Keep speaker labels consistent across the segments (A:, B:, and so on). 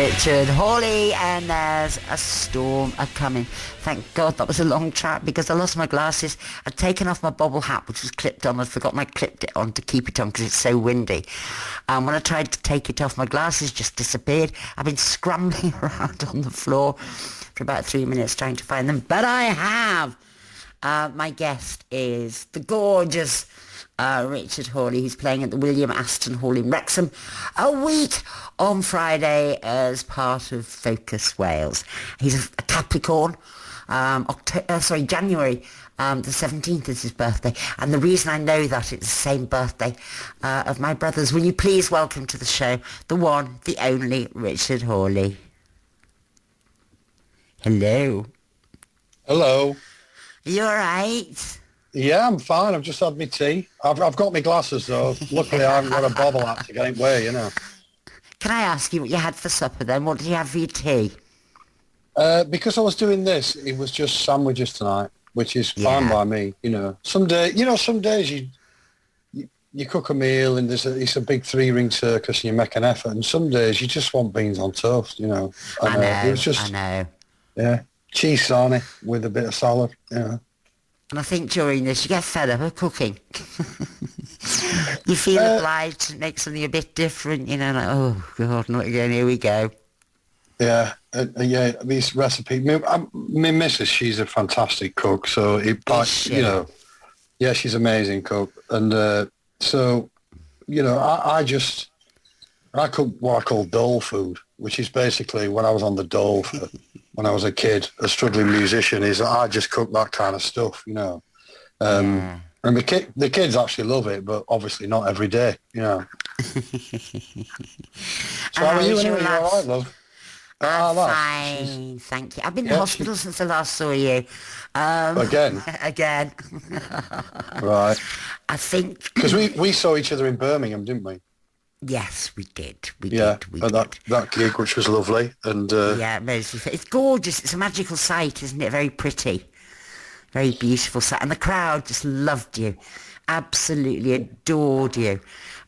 A: Richard Hawley, and there's a storm a-coming. Thank God that was a long track because I lost my glasses. I'd taken off my bobble hat, which was clipped on. I'd forgotten I clipped it on to keep it on because it's so windy. When I tried to take it off, my glasses just disappeared. I've been scrambling around on the floor for about 3 minutes trying to find them, but I have. My guest is the gorgeous Richard Hawley, who's playing at the William Aston Hall in Wrexham a week on Friday as part of Focus Wales. He's a Capricorn. January the 17th is his birthday, and the reason I know that it's the same birthday of my brother's. Will you please welcome to the show the one, the only Richard Hawley. Hello.
B: Hello.
A: Are you alright?
B: Yeah, I'm fine. I've just had my tea. I've got my glasses though. Luckily, I haven't got a bobble hat to get it away, you know.
A: Can I ask you what you had for supper then? What did you have for your tea?
B: Because I was doing this, it was just sandwiches tonight, which is fine by me, you know. Some days you cook a meal and it's a big 3-ring circus and you make an effort, and some days you just want beans on toast, you know.
A: I know,
B: it was just,
A: I know.
B: Yeah, cheese sarnie with a bit of salad, you know.
A: And I think during this you get fed up of cooking. You feel obliged to make something a bit different, you know, like, oh God, not again, here we go.
B: Yeah, these recipes. My missus, she's a fantastic cook, so you know, yeah, she's an amazing cook, and so, you know, I cook what I call dole food, which is basically when I was on the dole for, when I was a kid, a struggling musician, is I just cook that kind of stuff, you know. And the kids actually love it, but obviously not every day, you know. So how are you anyway? You all right, love?
A: Fine, thank you. I've been in the hospital since I last saw you.
B: Again?
A: Again.
B: Right.
A: I think...
B: Because we saw each other in Birmingham, didn't we?
A: Yes, we did. We
B: did.
A: did.
B: That gig, which was lovely. And
A: yeah, it's gorgeous. It's a magical sight, isn't it? Very pretty. Very beautiful sight. And the crowd just loved you. Absolutely adored you.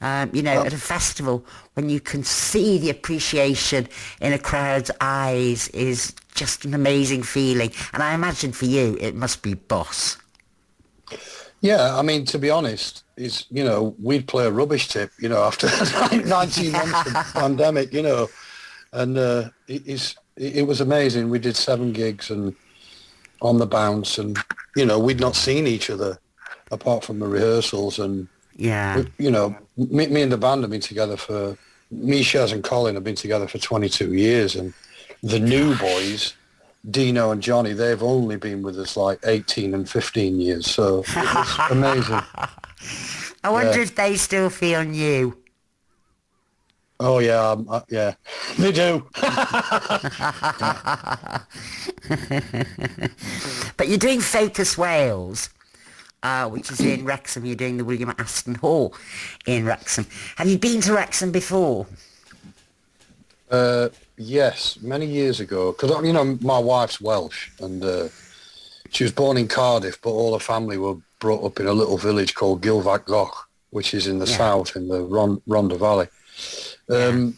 A: You know, at a festival, when you can see the appreciation in a crowd's eyes is just an amazing feeling. And I imagine for you, it must be boss.
B: Yeah, I mean, to be honest, you know, we'd play a rubbish tip, you know, after 19 months of pandemic, you know, and it was amazing. We did 7 gigs and on the bounce, and, you know, we'd not seen each other apart from the rehearsals, and you know, me and the band have been together for, me, Shaz and Colin have been together for 22 years, and the new boys, Dino and Johnny, they've only been with us like 18 and 15 years, so it's amazing.
A: I wonder if they still feel new.
B: Oh yeah, yeah, they do.
A: But you're doing Focus Wales, which is in Wrexham. You're doing the William Aston Hall in Wrexham. Have you been to Wrexham before?
B: Yes, many years ago, because, you know, my wife's Welsh, and she was born in Cardiff, but all her family were brought up in a little village called Gilvac Goch, which is in the south, in the Rhondda Valley. And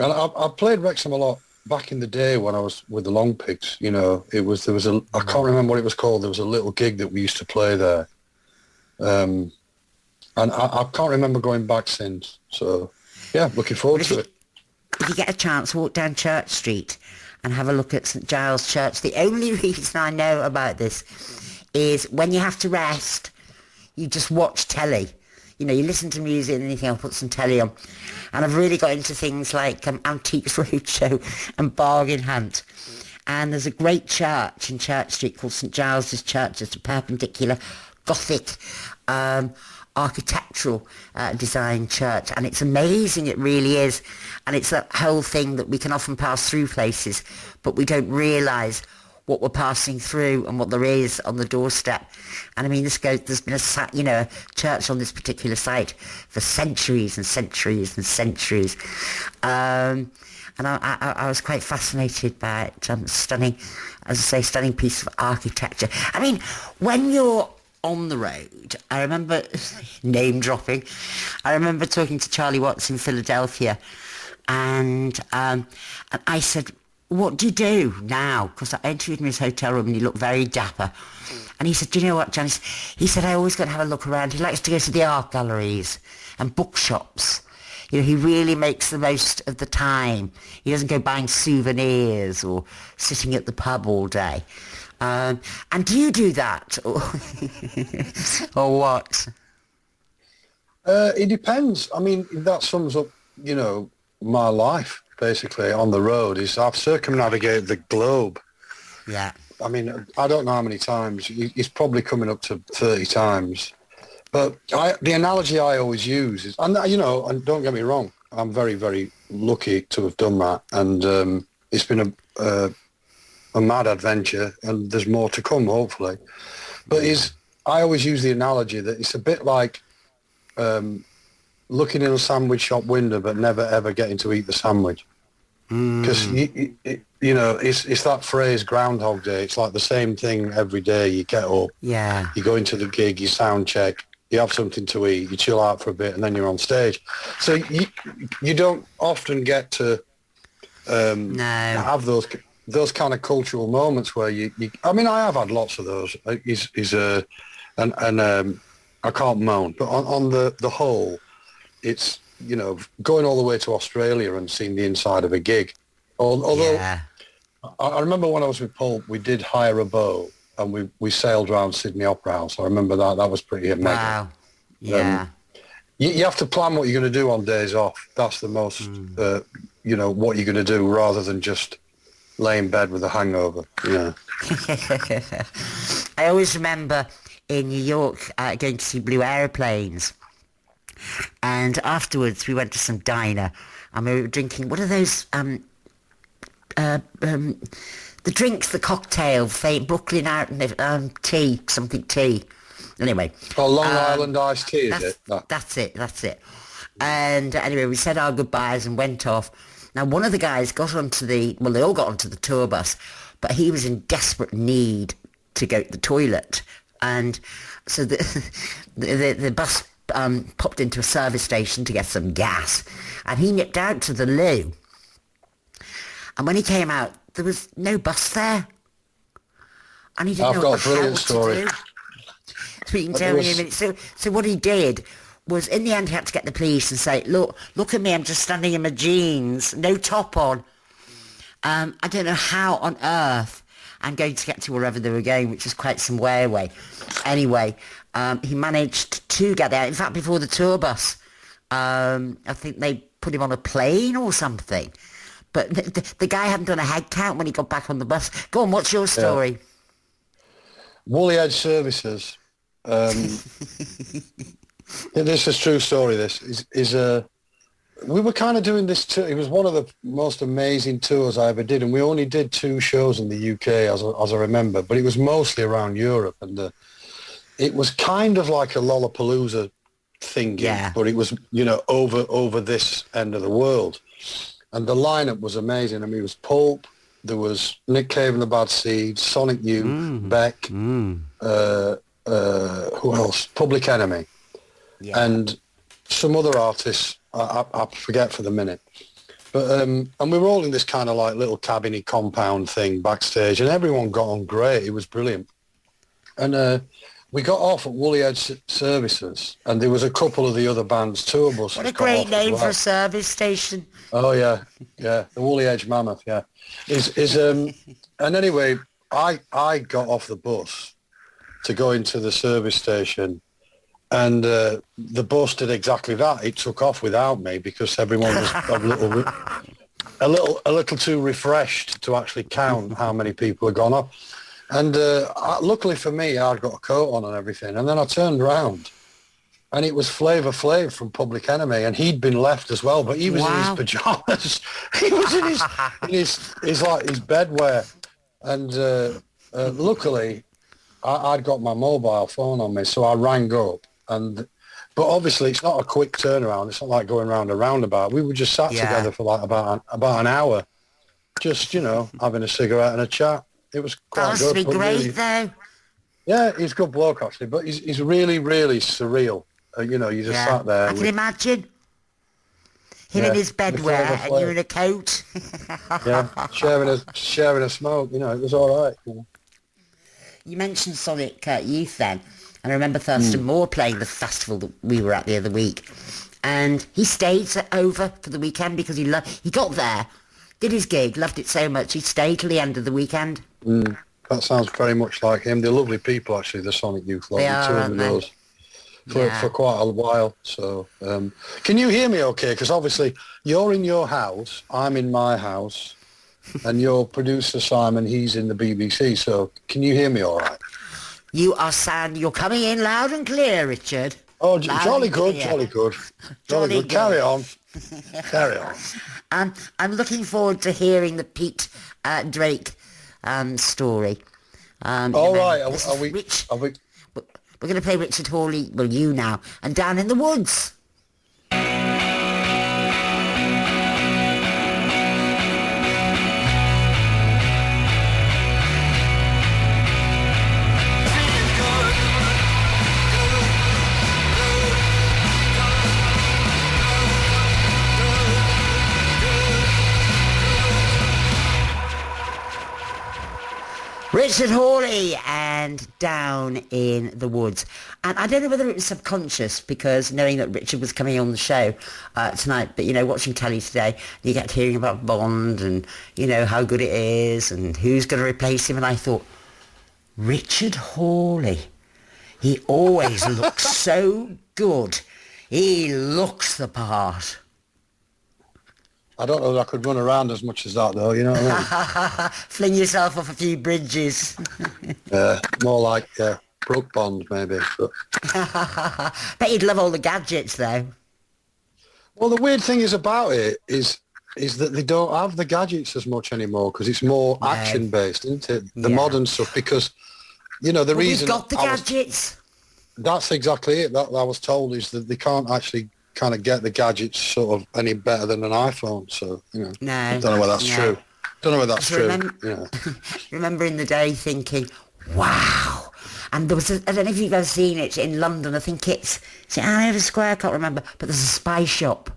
B: I played Wrexham a lot back in the day when I was with the Long Pigs, you know. I can't remember what it was called, there was a little gig that we used to play there. And I can't remember going back since, so, yeah, looking forward to it.
A: If you get a chance, walk down Church Street and have a look at St Giles Church. The only reason I know about this is when you have to rest, you just watch telly. You know, you listen to music and anything, I'll put some telly on. And I've really got into things like Antiques Roadshow and Bargain Hunt. And there's a great church in Church Street called St Giles's Church. It's a perpendicular Gothic architectural design church, and it's amazing, it really is. And it's that whole thing that we can often pass through places, but we don't realise what we're passing through and what there is on the doorstep. And I mean, there's been a church on this particular site for centuries and centuries and centuries. And I was quite fascinated by it. Stunning, as I say, stunning piece of architecture. I mean, when you're on the road, I remember name dropping. I remember talking to Charlie Watts in Philadelphia, And I said, what do you do now? Because I interviewed him in his hotel room and he looked very dapper. And he said, do you know what, Janice? He said, I always got to have a look around. He likes to go to the art galleries and bookshops. You know, he really makes the most of the time. He doesn't go buying souvenirs or sitting at the pub all day. And do you do that? Or what?
B: It depends. I mean, that sums up, you know, my life, basically, on the road. Is I've circumnavigated the globe.
A: Yeah.
B: I mean, I don't know how many times. He's probably coming up to 30 times. But the analogy I always use is, and you know, and don't get me wrong, I'm very, very lucky to have done that. And it's been a mad adventure, and there's more to come, hopefully. But I always use the analogy that it's a bit like looking in a sandwich shop window but never ever getting to eat the sandwich, because you know it's that phrase Groundhog Day. It's like the same thing every day. You get up, you go into the gig, you sound check, you have something to eat, you chill out for a bit, and then you're on stage. So you don't often get to have those kind of cultural moments where you I mean, I have had lots of those. I can't moan, but on the whole, it's, you know, going all the way to Australia and seeing the inside of a gig. Although I remember when I was with Pulp, we did hire a boat and we sailed around Sydney Opera House. I remember that was pretty amazing.
A: Wow. Yeah.
B: You have to plan what you're going to do on days off. That's the most, you know, what you're going to do, rather than just lay in bed with a hangover. Yeah.
A: I always remember in New York going to see Blue Aeroplanes, and afterwards we went to some diner and we were drinking, what are those the drinks, the cocktail, Brooklyn out tea, something tea. Anyway.
B: Oh, Long Island iced tea, is it? No.
A: That's it. And anyway, we said our goodbyes and went off. Now, one of the guys got onto they all got onto the tour bus, but he was in desperate need to go to the toilet. And so the bus popped into a service station to get some gas, and he nipped out to the loo. And when he came out, there was no bus there. And he didn't know what the hell to do. So you can tell me in a minute. So what he did was, in the end, he had to get the police and say, look at me, I'm just standing in my jeans, no top on. I don't know how on earth I'm going to get to wherever they were going, which is quite some way away. Anyway, he managed to get there. In fact, before the tour bus, I think they put him on a plane or something. But the guy hadn't done a head count when he got back on the bus. Go on, what's your story?
B: Woolly Edge Services. This is a true story. This is we were kind of doing this tour. It was one of the most amazing tours I ever did, and we only did 2 shows in the UK, as I remember, but it was mostly around Europe, and it was kind of like a Lollapalooza thing, but it was, you know, over this end of the world, and the lineup was amazing. I mean, it was Pulp, there was Nick Cave and the Bad Seeds, Sonic Youth, Beck, who else? Public Enemy. Yeah. And some other artists, I forget for the minute. But and we were all in this kind of like little cabiny compound thing backstage, and everyone got on great. It was brilliant. And we got off at Woolly Edge Services, and there was a couple of the other bands' tour buses.
A: What a great name for a service station.
B: Oh, yeah, the Woolly Edge Mammoth, yeah. And anyway, I got off the bus to go into the service station, and the bus did exactly that. It took off without me because everyone was a little too refreshed to actually count how many people had gone off. And luckily for me, I'd got a coat on and everything. And then I turned around, and it was Flavor Flav from Public Enemy, and he'd been left as well, but he was in his pajamas. He was in his bedwear, and luckily I'd got my mobile phone on me, so I rang up. But obviously it's not a quick turnaround. It's not like going round a roundabout. We were just sat together for like about an hour, just, you know, having a cigarette and a chat. It was quite good. That must be great, really, though. Yeah, he's a good bloke, actually, but he's really, really surreal. You know, you just sat there.
A: I can imagine. Him in his
B: the
A: bedwear
B: Flavor
A: and you
B: Flav.
A: in a coat.
B: Yeah, sharing a smoke. You know, it was all right. You know.
A: You mentioned Sonic Youth then, and I remember Thurston Moore playing the festival that we were at the other week, and he stayed over for the weekend because he got there, did his gig, loved it so much, he stayed till the end of the weekend.
B: That sounds very much like him. They're lovely people, actually, the Sonic Youth lot.
A: They
B: We
A: are,
B: toured
A: aren't
B: with
A: they?
B: those
A: Yeah.
B: for quite a while. So, can you hear me okay? Because obviously you're in your house, I'm in my house, and your producer Simon, he's in the BBC. So can you hear me all right?
A: You're coming in loud and clear, Richard.
B: Oh,
A: Loud
B: jolly
A: and
B: good,
A: clear.
B: jolly good.
A: Jolly
B: Jolly good. Carry
A: good.
B: on. Carry on.
A: I'm looking forward to hearing the Pete Drake story.
B: All right.
A: This is Rich.
B: Are we,
A: We're going to play Richard Hawley, well, you now, and Down in the Woods. Richard Hawley and Down in the Woods. And I don't know whether it was subconscious because knowing that Richard was coming on the show tonight, but, you know, watching telly today, you get hearing about Bond and, you know, how good it is and who's going to replace him. And I thought, Richard Hawley, he always looks so good. He looks the part.
B: I don't know if I could run around as much as that, though, you know what I mean?
A: Fling yourself off a few bridges.
B: More like Brooke Bond, maybe. But...
A: Bet you'd love all the gadgets, though.
B: Well, the weird thing is about it is that they don't have the gadgets as much anymore because it's more action-based, isn't it? The modern stuff, because, you know, the reason...
A: We've got the gadgets.
B: That's exactly it. That I was told is that they can't actually kind of get the gadgets sort of any better than an iPhone. So, you know,
A: No,
B: I don't know whether that's true. Don't know whether that's true.
A: Remember in the day thinking, wow. And there was, I don't know if you've ever seen it in London, I think it's Hanover Square, I can't remember, but there's a spy shop.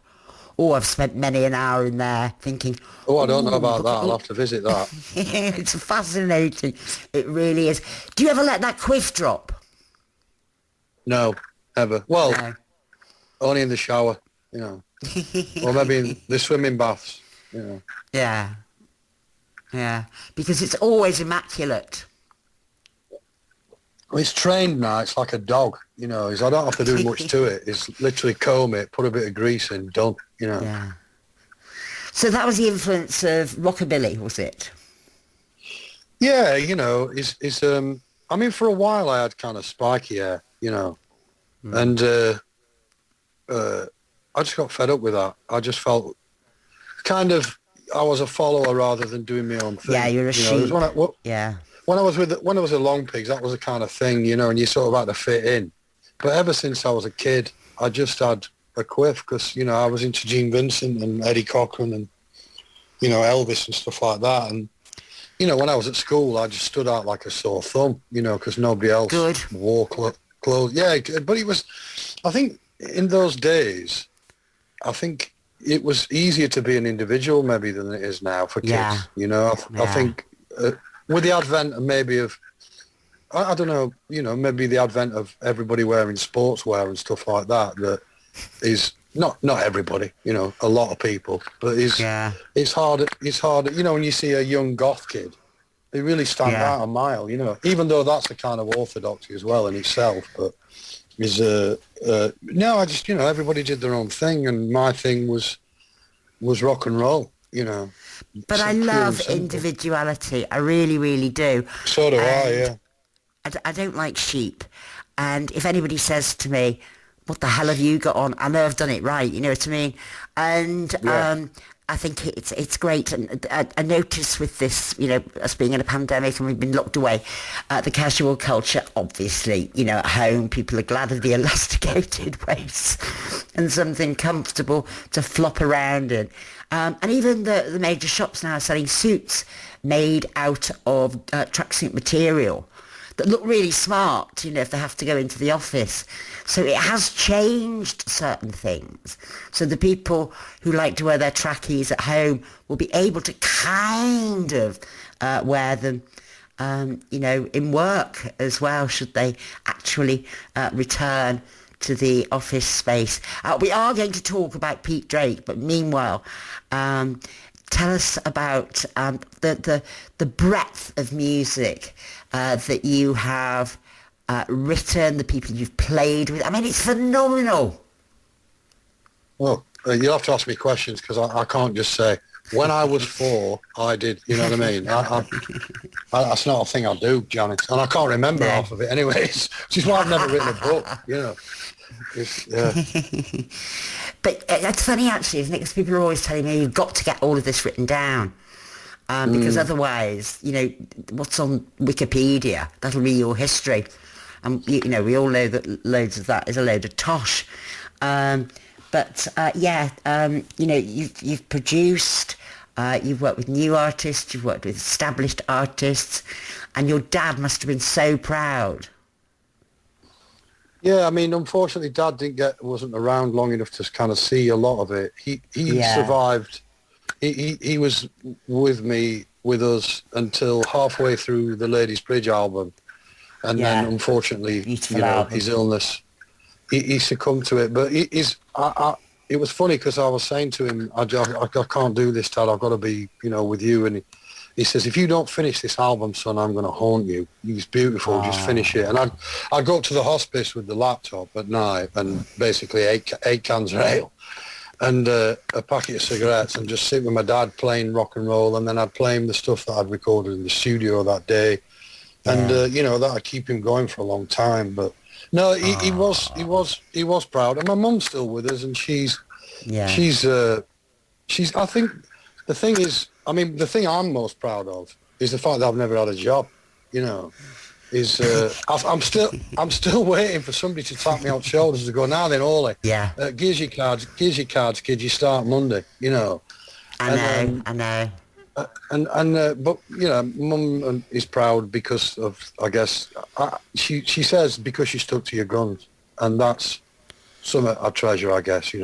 A: Oh, I've spent many an hour in there thinking...
B: Oh, I don't know about that. I'll have to visit that.
A: It's fascinating. It really is. Do you ever let that quiff drop?
B: No, never. Well,
A: No.
B: only in the shower, you know. Or maybe in the swimming baths, you know.
A: Yeah. Yeah. Because it's always immaculate.
B: Well, it's trained now. It's like a dog, you know. I don't have to do much to it. It's literally comb it, put a bit of grease in, done, you know.
A: Yeah. So that was the influence of rockabilly, was it?
B: Yeah, you know, I mean, for a while I had kind of spiky hair, you know, and I just got fed up with that. I just felt kind of I was a follower rather than doing my own thing.
A: Yeah, you're a sheep.
B: Yeah. When I was at Long Pigs, that was the kind of thing, you know, and you sort of had to fit in. But ever since I was a kid, I just had a quiff because, you know, I was into Gene Vincent and Eddie Cochran and, you know, Elvis and stuff like that. And, you know, when I was at school, I just stood out like a sore thumb, you know, because nobody else wore clothes. Yeah, but it was, I think in those days, I think it was easier to be an individual maybe than it is now for kids.
A: Yeah.
B: You know, I think with the advent of maybe of, I don't know, you know, maybe the advent of everybody wearing sportswear and stuff like that, that is not everybody, you know, a lot of people, but it's harder, you know, when you see a young goth kid, they really stand out a mile, you know, even though that's a kind of orthodoxy as well in itself, but no, I just, you know, everybody did their own thing, and my thing was rock and roll, you know.
A: But I love individuality. I really, really do.
B: So do I, yeah.
A: I don't like sheep. And if anybody says to me, what the hell have you got on? I know I've done it right, you know what I mean? And I think it's great. And I notice with this, you know, us being in a pandemic and we've been locked away, the casual culture, obviously, you know, at home, people are glad of the elasticated waist and something comfortable to flop around in. And even the major shops now are selling suits made out of tracksuit material that look really smart, if they have to go into the office. So it has changed certain things. So the people who like to wear their trackies at home will be able to kind of wear them, in work as well, should they actually return to the office space. We are going to talk about Pete Drake, but meanwhile, tell us about the breadth of music that you have written, the people you've played with. I mean, it's phenomenal.
B: Well, you'll have to ask me questions because I can't just say, when I was 4, I did, you know what I mean? That's not a thing I do, Janice. And I can't remember half of it anyways, which is why I've never written a book,
A: But that's funny, actually, isn't it? Because people are always telling me, you've got to get all of this written down. Because otherwise, what's on Wikipedia, that'll be your history. And, we all know that loads of that is a load of tosh. You've produced, you've worked with new artists, you've worked with established artists, and your dad must have been so proud.
B: Yeah, I mean, unfortunately, Dad wasn't around long enough to kind of see a lot of it. He survived. He was with us until halfway through the Ladies Bridge album, and then unfortunately, his illness, he succumbed to it. But it was funny because I was saying to him, I can't do this, Dad. I've got to be, with you. And he says, if you don't finish this album, son, I'm going to haunt you. It's beautiful. Just finish it. And I'd go to the hospice with the laptop at night and basically eight cans of ale and a packet of cigarettes and just sit with my dad playing rock and roll. And then I'd play him the stuff that I'd recorded in the studio that day. And, that'd keep him going for a long time. But no, he was proud. And my mum's still with us, and she's I think the thing is, the thing I'm most proud of is the fact that I've never had a job, I'm still waiting for somebody to tap me on the shoulders to go, now then, Hawley, here's your cards, kid, you start Monday,
A: I know.
B: But Mum is proud because of, I guess, she says because you stuck to your guns, and that's something I treasure, I guess,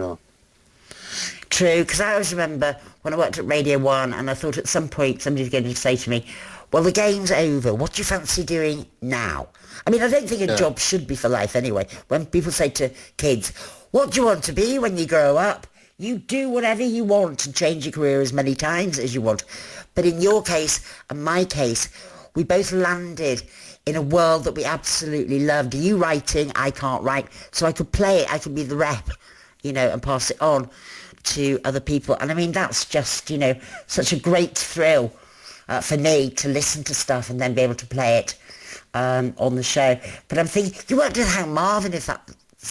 A: True, because I always remember when I worked at Radio 1 and I thought at some point somebody's going to say to me, well, the game's over. What do you fancy doing now? I mean, I don't think a job should be for life anyway. When people say to kids, what do you want to be when you grow up? You do whatever you want and change your career as many times as you want. But in your case and my case, we both landed in a world that we absolutely loved. You writing, I can't write. So I could play it, I could be the rep, and pass it on to other people. And I mean, that's just, such a great thrill for me to listen to stuff and then be able to play it on the show. But I'm thinking, you worked with Hank Marvin, if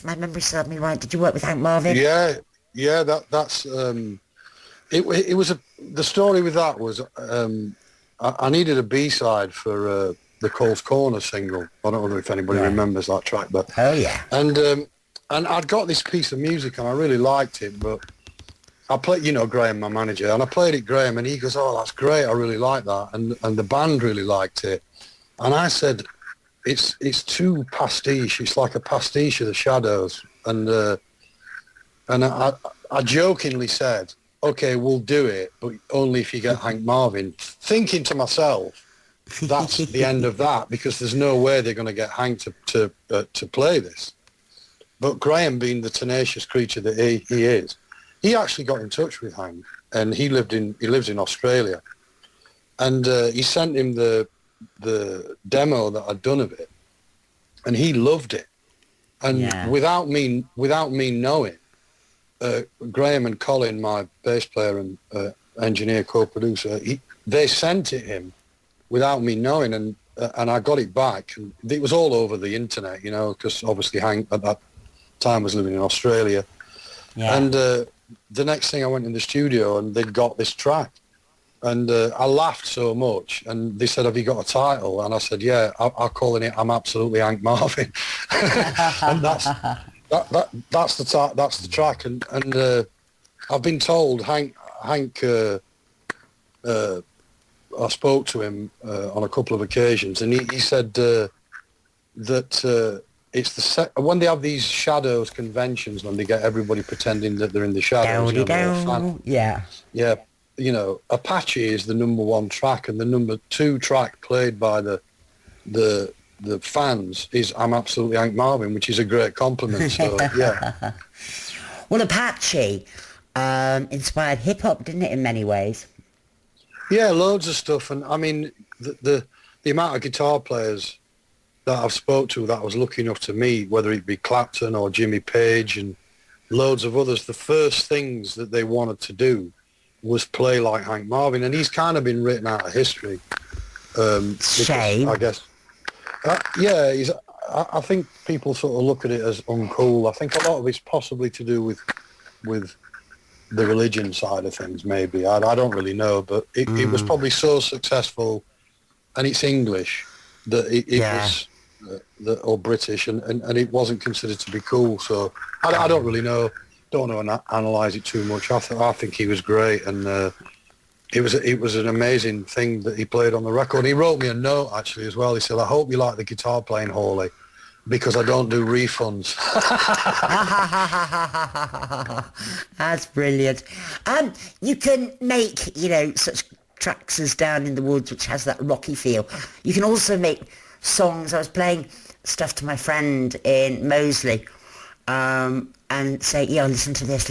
A: my memory serves me right. Did you work with Hank Marvin?
B: Yeah, that's it was the story with that was I needed a B-side for the Cole's Corner single. I don't know if anybody remembers that track, but and I'd got this piece of music and I really liked it, but I played, Graham, my manager, and I played it, Graham, and he goes, oh, that's great, I really like that, and the band really liked it, and I said, it's too pastiche, it's like a pastiche of the Shadows, and I jokingly said, okay, we'll do it, but only if you get Hank Marvin, thinking to myself, that's the end of that, because there's no way they're going to get Hank to play this. But Graham, being the tenacious creature that he is, he actually got in touch with Hank, and he lives in Australia, and he sent him the demo that I'd done of it, and he loved it, and without me knowing, Graham and Colin, my bass player and engineer, co-producer, they sent it him without me knowing, and I got it back, and it was all over the internet, because obviously Hank at that time was living in Australia, and the next thing I went in the studio and they got this track, and I laughed so much, and they said, have you got a title? And I said, yeah, I'm calling it I'm Absolutely Hank Marvin. And that's the track, and I've been told Hank I spoke to him on a couple of occasions, and he said that it's when they have these shadows conventions, when they get everybody pretending that they're in the shadows.
A: Yeah.
B: Yeah, Apache is the number one track, and the number two track played by the fans is I'm Absolutely Hank Marvin, which is a great compliment. So yeah.
A: Well, Apache inspired hip hop, didn't it, in many ways?
B: Yeah, loads of stuff, and I mean the amount of guitar players that I've spoke to that was lucky enough to meet, whether it be Clapton or Jimmy Page and loads of others, the first things that they wanted to do was play like Hank Marvin, and he's kind of been written out of history.
A: Shame.
B: I guess. I think people sort of look at it as uncool. I think a lot of it's possibly to do with the religion side of things, maybe. I don't really know, but it was probably so successful, and it's English, that it was... or British, and it wasn't considered to be cool. So I don't really know. Don't know and analyse it too much. I think he was great, and it was an amazing thing that he played on the record. He wrote me a note actually as well. He said, "I hope you like the guitar playing, Hawley, because I don't do refunds."
A: That's brilliant. You can make such tracks as Down in the Woods, which has that rocky feel. You can also make songs. I was playing stuff to my friend in Moseley, and say, listen to this,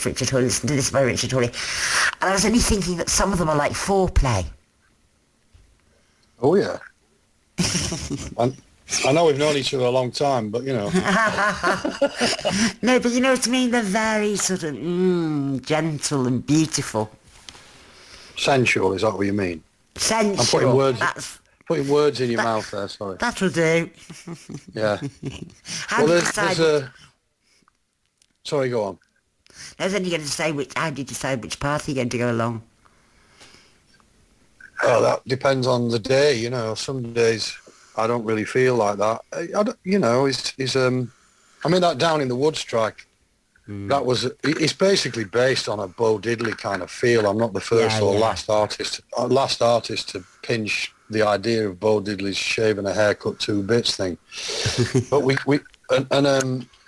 A: Richard Hawley, listen to this by Richard Hawley. And I was only thinking that some of them are like foreplay.
B: Oh, yeah. I know we've known each other a long time, but,
A: No, but you know what I mean? They're very sort of gentle and beautiful.
B: Sensual, is that what you mean?
A: Sensual.
B: Putting words in your mouth there, sorry.
A: That'll do.
B: Yeah. Sorry, go on.
A: Now then you're going to say how do you decide which party you're going to go along?
B: Oh, that depends on the day, Some days I don't really feel like that. I mean, that Down in the Woods track, it's basically based on a Bo Diddley kind of feel. I'm not the first or last artist to pinch the idea of Bo Diddley's shaving a haircut 2 bits thing. But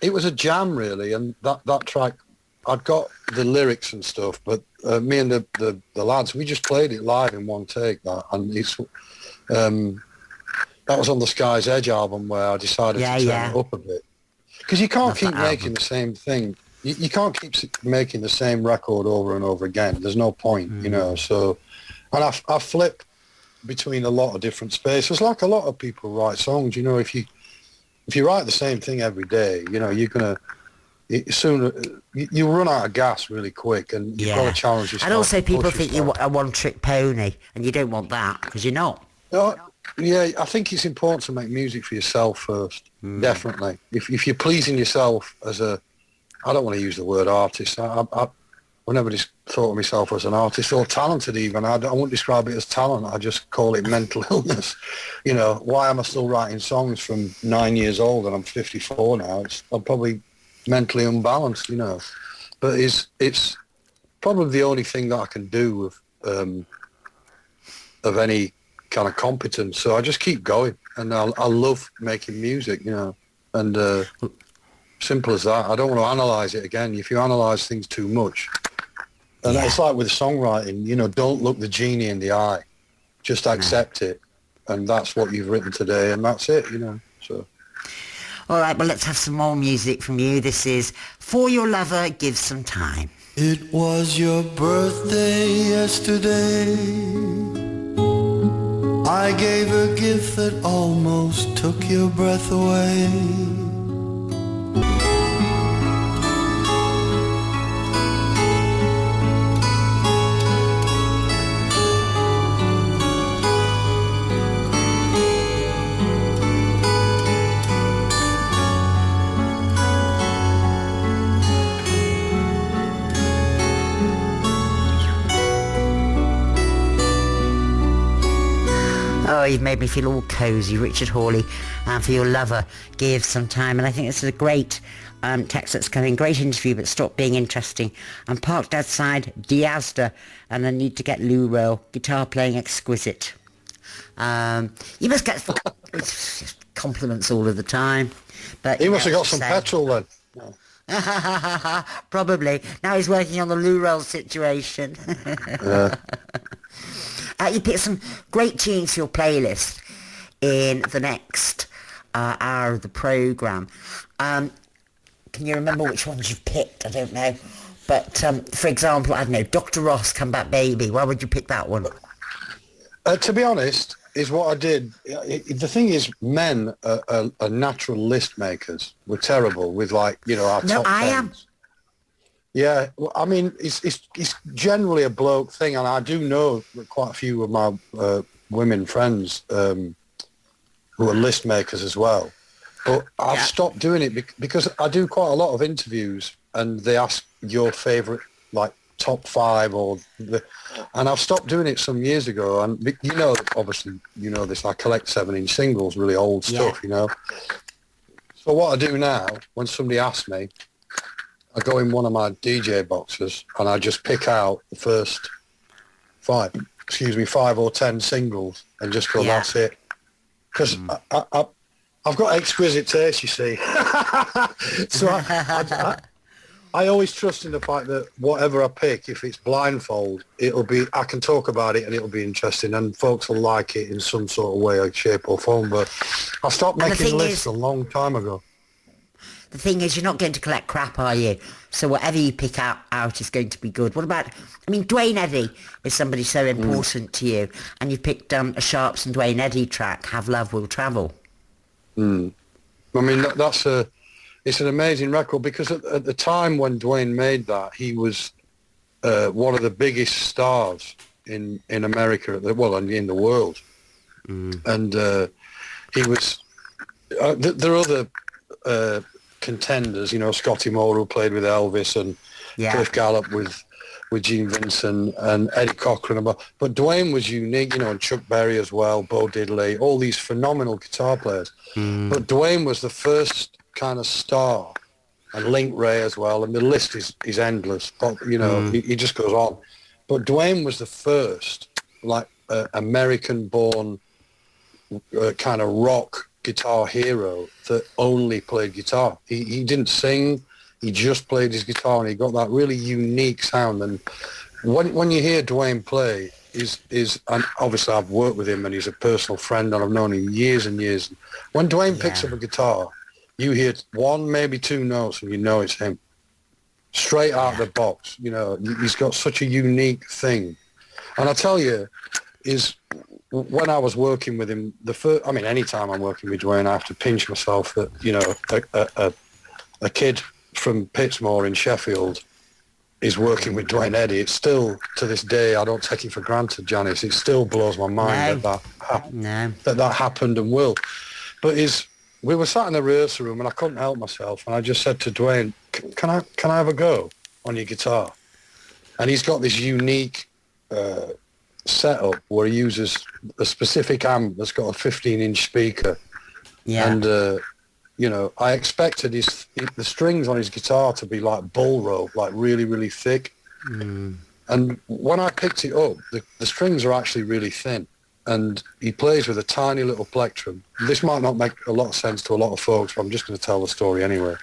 B: it was a jam really, and that track, I'd got the lyrics and stuff, but me and the lads, we just played it live in one take, and it's that was on the Sky's Edge album where I decided to turn it up a bit, because you can't keep making the same thing. You can't keep making the same record over and over again. There's no point, so, and I flip between a lot of different spaces, like a lot of people write songs. If you write the same thing every day, you're gonna sooner you run out of gas really quick, and you've got to challenge yourself.
A: And also, people think you're a one-trick pony, and you don't want that, because you're not.
B: Yeah, I think it's important to make music for yourself first. Definitely. If you're pleasing yourself as I don't want to use the word artist. I never just thought of myself as an artist or talented even. I wouldn't describe it as talent. I just call it mental illness. Why am I still writing songs from 9 years old and I'm 54 now? I'm probably mentally unbalanced, But it's probably the only thing that I can do of any kind of competence. So I just keep going, and I love making music, and simple as that. I don't want to analyse it again. If you analyse things too much, and it's like with songwriting, don't look the genie in the eye. Just accept it, and that's what you've written today, and that's it, So.
A: All right, well, let's have some more music from you. This is For Your Lover, Give Some Time.
C: It was your birthday yesterday. I gave a gift that almost took your breath away.
A: Oh, you've made me feel all cosy, Richard Hawley, and For Your Lover, Give Some Time. And I think this is a great text that's coming, great interview, but stopped being interesting. I'm parked outside Diazda, and I need to get loo roll. Guitar playing exquisite. You must get compliments all of the time. But
B: He must have got some petrol then.
A: Probably. Now he's working on the loo roll situation. You picked some great tunes for your playlist in the next hour of the programme. Can you remember which ones you've picked? I don't know. But, for example, I don't know, Dr. Ross, Come Back Baby. Why would you pick that one?
B: To be honest, is what I did. The thing is, men are natural list makers. We're terrible with, like, you know, our top
A: No, I
B: tens.
A: am.
B: Yeah, well, I mean, it's generally a bloke thing, and I do know quite a few of my women friends who are list makers as well. But I've stopped doing it because I do quite a lot of interviews, and they ask your favourite, like, top 5 and I've stopped doing it some years ago. And you know, obviously, you know this. I collect 7-inch singles, really old stuff, you know. So what I do now, when somebody asks me, I go in one of my DJ boxes and I just pick out the first 5 or 10 singles and just go, that's it. Because I've got exquisite taste, you see. So I always trust in the fact that whatever I pick, if it's blindfold, I can talk about it and it'll be interesting and folks will like it in some sort of way, or shape or form. But I stopped making lists a long time ago.
A: The thing is, you're not going to collect crap, are you? So whatever you pick out is going to be good. What about, I mean, Dwayne Eddie is somebody so important to you, and you picked a Sharps and Dwayne Eddie track, Have Love Will Travel.
B: I mean, it's an amazing record because at the time when Dwayne made that, he was one of the biggest stars in America, and in the world. And he was, there are other contenders, you know, Scotty Moore, who played with Elvis, and Cliff Gallup with Gene Vincent and Eddie Cochran. But Dwayne was unique, you know, and Chuck Berry as well, Bo Diddley, all these phenomenal guitar players. But Dwayne was the first kind of star, and Link Ray as well, and the list is endless. But, you know, he just goes on. But Dwayne was the first, like, American-born kind of rock guitar hero that only played guitar. He didn't sing, he just played his guitar, and he got that really unique sound. And when you hear Dwayne play, and obviously I've worked with him and he's a personal friend and I've known him years and years. When Dwayne picks up a guitar, you hear 1, maybe 2 notes and you know it's him. Straight out of the box, you know, he's got such a unique thing. And I tell you, when I was working with him, anytime I'm working with Dwayne, I have to pinch myself that, you know, a kid from Pittsmore in Sheffield is working with Dwayne Eddie. It's still, to this day, I don't take it for granted, Janice. It still blows my mind that happened and will. But we were sat in the rehearsal room and I couldn't help myself, and I just said to Dwayne, can I have a go on your guitar? And he's got this unique setup where he uses a specific amp that's got a 15-inch speaker. And you know, I expected the strings on his guitar to be like bull rope, like really, really thick. And when I picked it up, the strings are actually really thin. And he plays with a tiny little plectrum. This might not make a lot of sense to a lot of folks, but I'm just going to tell the story anyway.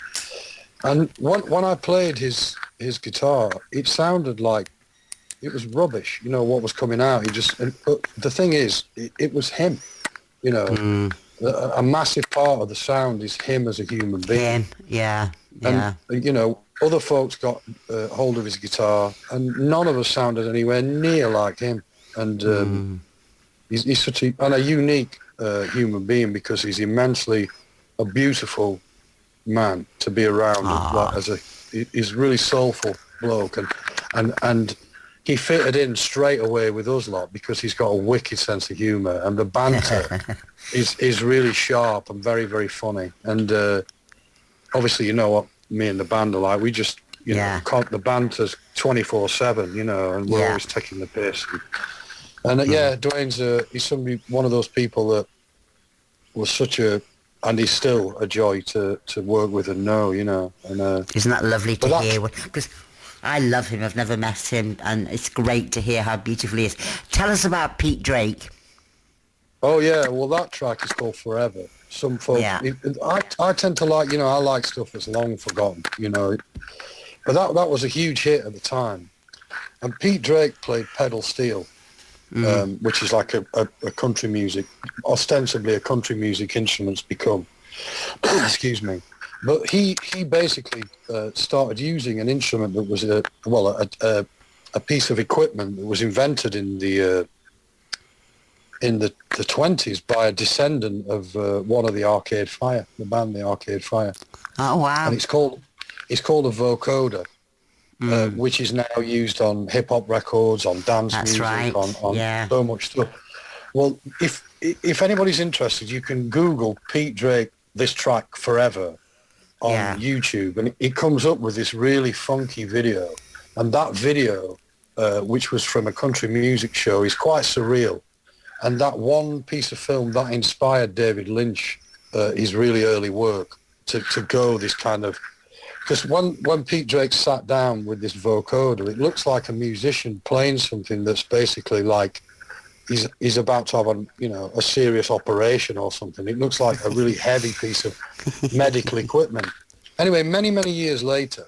B: And when I played his guitar, it sounded like it was rubbish, you know, what was coming out. But the thing is, it was him, you know. A massive part of the sound is him as a human being. And, you know, other folks got hold of his guitar, and none of us sounded anywhere near like him. And he's such a unique human being, because he's immensely a beautiful man to be around. He's really soulful bloke, and he fitted in straight away with us lot because he's got a wicked sense of humour, and the banter is really sharp and very, very funny. And obviously, you know what me and the band are like. We just, you know, the banter's 24/7, you know, and we're always taking the piss. And Dwayne's he's one of those people that was and he's still a joy to work with and know, you know. And
A: isn't that lovely to hear? Because I love him. I've never met him, and it's great to hear how beautiful he is. Tell us about Pete Drake.
B: Oh yeah, well that track is called Forever. Some folk,
A: Yeah.
B: I tend to like, I like stuff that's long forgotten, But that was a huge hit at the time. And Pete Drake played pedal steel, which is like a country music, ostensibly a country music instrument's become. Excuse me. But he basically started using an instrument that was a piece of equipment that was invented in the 20s by a descendant of one of the Arcade Fire, the band the Arcade Fire.
A: Oh wow!
B: And it's called a vocoder, which is now used on hip hop records, on dance music,
A: right.
B: on
A: Yeah.
B: so much stuff. Well, if anybody's interested, you can Google Pete Drake this track Forever on YouTube, and it comes up with this really funky video. And that video, which was from a country music show, is quite surreal. And that one piece of film that inspired David Lynch, his really early work, to go this kind of... Because when Pete Drake sat down with this vocoder, it looks like a musician playing something that's basically like he's about to have a serious operation or something. It looks like a really heavy piece of medical equipment. Anyway, many, many years later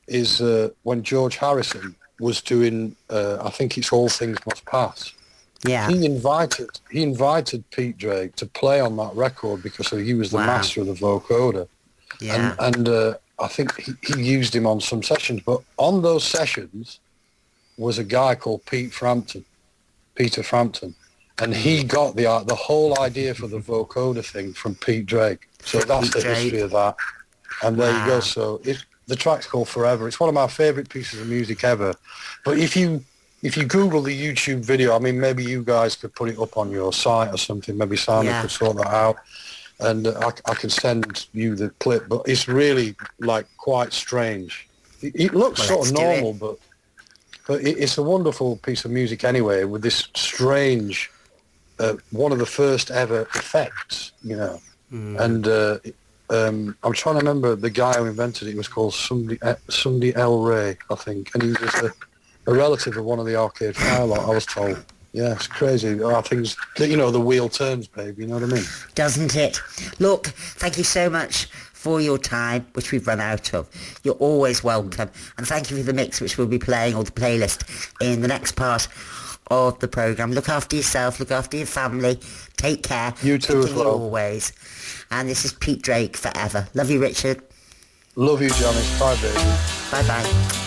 B: is when George Harrison was doing, I think it's All Things Must Pass.
A: Yeah.
B: He invited Pete Drake to play on that record because he was the master of the vocoder.
A: Yeah.
B: And I think he used him on some sessions, but on those sessions was a guy called Peter Frampton, and he got the whole idea for the vocoder thing from Pete Drake. So that's the history of that. And there you go. So the track's called Forever. It's one of my favourite pieces of music ever. But if you Google the YouTube video, I mean, maybe you guys could put it up on your site or something. Maybe Simon could sort that out. And I can send you the clip. But it's really, like, quite strange. It looks sort of normal, but it's a wonderful piece of music anyway, with this strange, one of the first ever effects, And I'm trying to remember the guy who invented it. It was called somebody L. Ray, I think. And he was a relative of one of the Arcade Fire lot, I was told. Yeah, it's crazy. I think, the wheel turns, babe, you know what I mean?
A: Doesn't it? Look, thank you so much for your time, which we've run out of. You're always welcome. And thank you for the mix, which we'll be playing, or the playlist, in the next part of the programme. Look after yourself, look after your family, take care.
B: You too as well.
A: Always. And this is Pete Drake, Forever. Love you, Richard.
B: Love you, Janice. Bye, baby.
A: Bye-bye.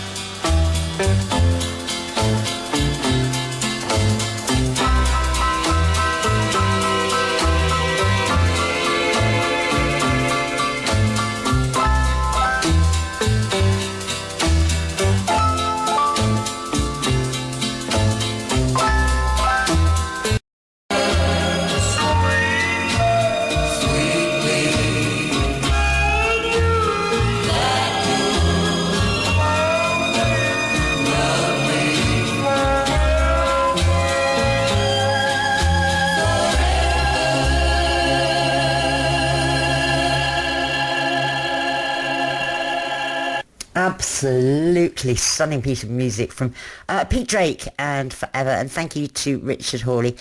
A: Absolutely stunning piece of music from Pete Drake and Forever, and thank you to Richard Hawley.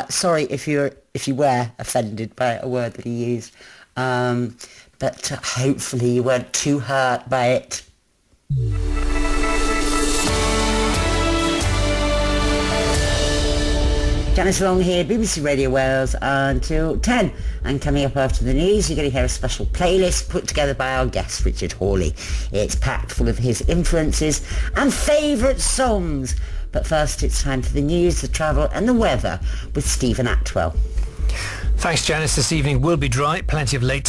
A: Sorry if you were offended by a word that he used, but hopefully you weren't too hurt by it. Janice Long here, BBC Radio Wales, until 10. And coming up after the news, you're going to hear a special playlist put together by our guest, Richard Hawley. It's packed full of his influences and favourite songs. But first, it's time for the news, the travel and the weather with Stephen Atwell.
D: Thanks, Janice. This evening will be dry. Plenty of late